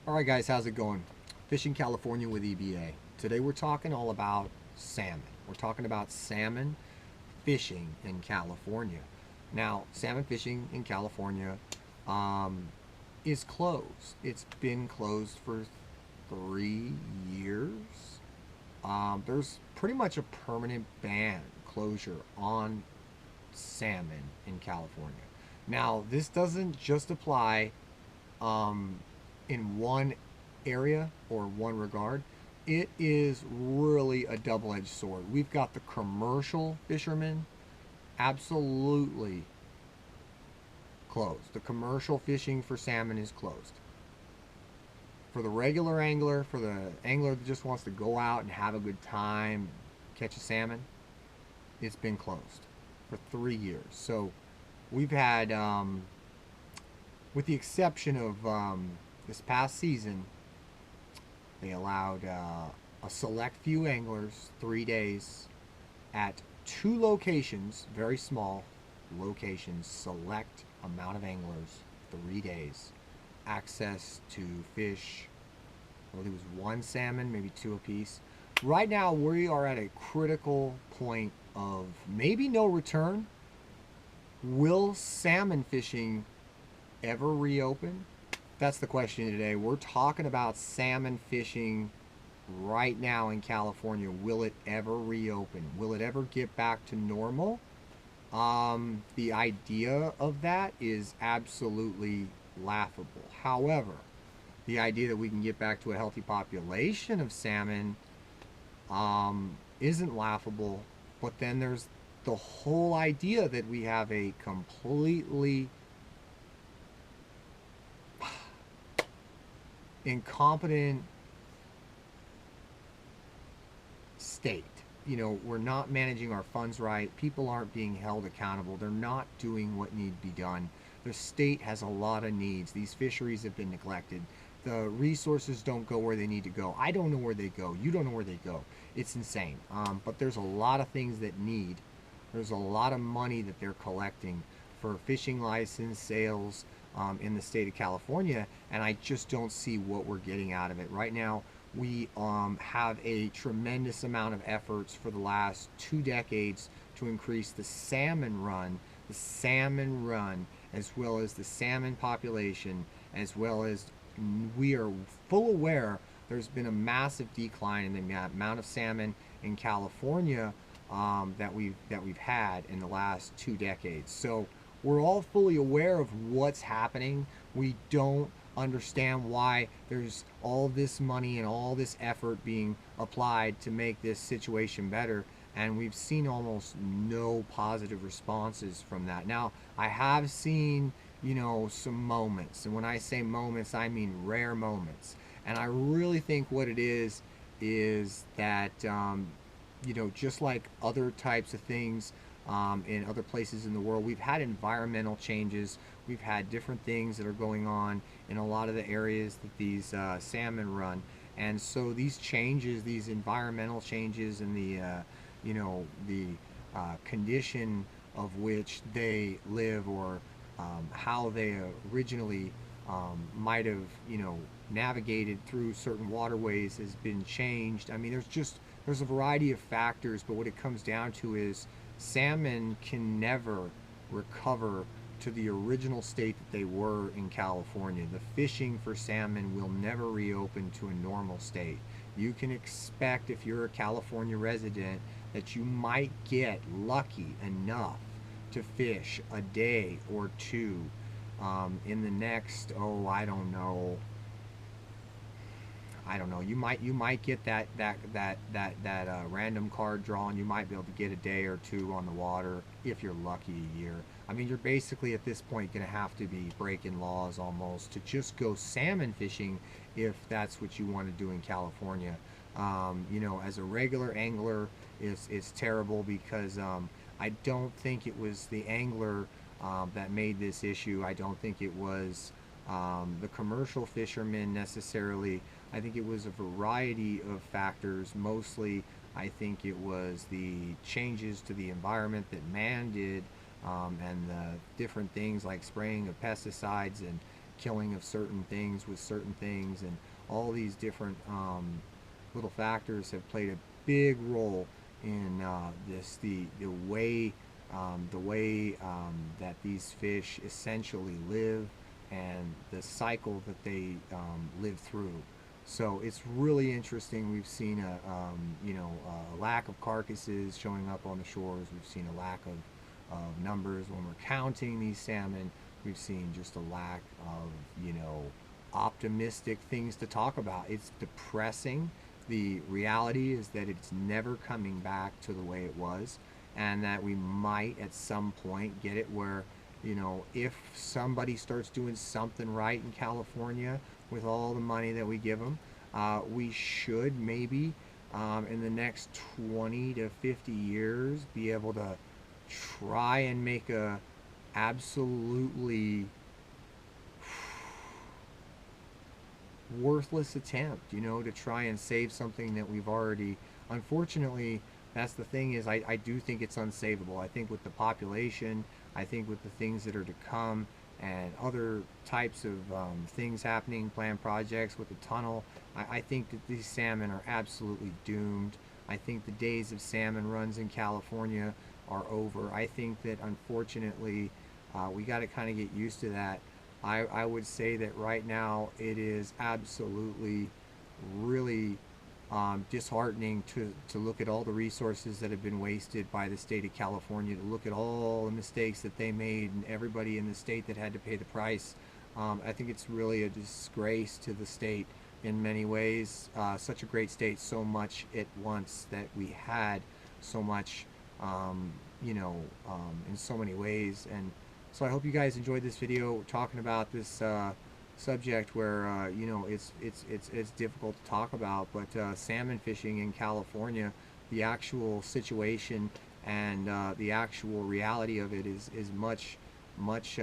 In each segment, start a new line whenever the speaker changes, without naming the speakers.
Alright guys, how's it going? Fishing California with EBA. Today we're talking all about salmon. We're talking about salmon fishing in California. Now, salmon fishing in California um, is closed. It's been closed for 3 years. There's pretty much a permanent ban closure on salmon in California. Now, this doesn't just apply um, in one area or one regard. It is really a double-edged sword. We've got the commercial fishermen absolutely closed. The commercial fishing for salmon is closed. For the regular angler, for the angler that just wants to go out and have a good time, catch a salmon, it's been closed for 3 years. So we've had, with the exception of this past season, they allowed a select few anglers 3 days at two locations, very small locations, select amount of anglers, 3 days, access to fish. I believe it was one salmon, maybe two apiece. Right now, we are at a critical point of maybe no return. Will salmon fishing ever reopen? That's the question today. We're talking about salmon fishing right now in California. Will it ever reopen? Will it ever get back to normal? The idea of that is absolutely laughable. However, the idea that we can get back to a healthy population of salmon isn't laughable. But then there's the whole idea that we have a completely incompetent state. You know, we're not managing our funds right. People aren't being held accountable. They're not doing what needs to be done. The state has a lot of needs. These fisheries have been neglected. The resources don't go where they need to go. I don't know where they go. You don't know where they go. It's insane. But there's a lot of things that need. There's a lot of money that they're collecting for fishing license sales in the state of California, and I just don't see what we're getting out of it. Right now, we have a tremendous amount of efforts for the last 2 decades to increase the salmon run, as well as the salmon population, as well as we are full aware there's been a massive decline in the amount of salmon in California that we've had in the last 2 decades. So we're all fully aware of what's happening. We don't understand why there's all this money and all this effort being applied to make this situation better, and we've seen almost no positive responses from that. Now, I have seen, some moments, and when I say moments, I mean rare moments. And I really think what it is that just like other types of things in other places in the world, we've had environmental changes. We've had different things that are going on in a lot of the areas that these salmon run. And so these changes, these environmental changes, and the condition of which they live, or how they originally might have, navigated through certain waterways, has been changed. I mean, there's a variety of factors, but what it comes down to is salmon can never recover to the original state that they were in California. The fishing for salmon will never reopen to a normal state. You can expect, if you're a California resident, that you might get lucky enough to fish a day or two in the next, I don't know. You might get that random card draw, and you might be able to get a day or two on the water if you're lucky a year. I mean, you're basically at this point going to have to be breaking laws almost to just go salmon fishing if that's what you want to do in California. As a regular angler, it's terrible because I don't think it was the angler that made this issue. I don't think it was the commercial fishermen necessarily. I think it was a variety of factors. Mostly, I think it was the changes to the environment that man did, and the different things like spraying of pesticides and killing of certain things with certain things, and all these different little factors have played a big role in the way that these fish essentially live, and the cycle that they live through. So it's really interesting. We've seen a lack of carcasses showing up on the shores. We've seen a lack of numbers when we're counting these salmon. We've seen just a lack of optimistic things to talk about. It's depressing. The reality is that it's never coming back to the way it was, and that we might at some point get it where, if somebody starts doing something right in California with all the money that we give them, we should maybe in the next 20 to 50 years be able to try and make a absolutely worthless attempt, to try and save something that we've already, unfortunately, that's the thing is I do think it's unsavable. I think with the population, I think with the things that are to come, and other types of things happening, planned projects with the tunnel, I think that these salmon are absolutely doomed. I think the days of salmon runs in California are over. I think that unfortunately we got to kind of get used to that. I would say that right now it is absolutely really disheartening to look at all the resources that have been wasted by the state of California, to look at all the mistakes that they made and everybody in the state that had to pay the price. I think it's really a disgrace to the state in many ways. Such a great state, so much at once, that we had so much, in so many ways. And so I hope you guys enjoyed this video talking about this subject where it's difficult to talk about, but salmon fishing in California, the actual situation and the actual reality of it is much much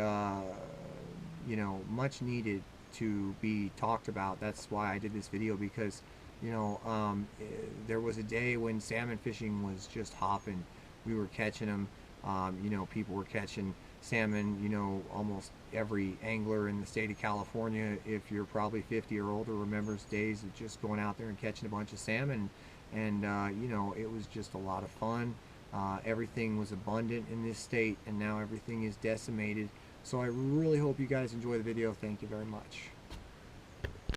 needed to be talked about. That's why I did this video, because there was a day when salmon fishing was just hopping. We were catching them. People were catching salmon. Almost every angler in the state of California, if you're probably 50 or older, remembers days of just going out there and catching a bunch of salmon. And it was just a lot of fun. Everything was abundant in this state, and now everything is decimated. So I really hope you guys enjoy the video. Thank you very much.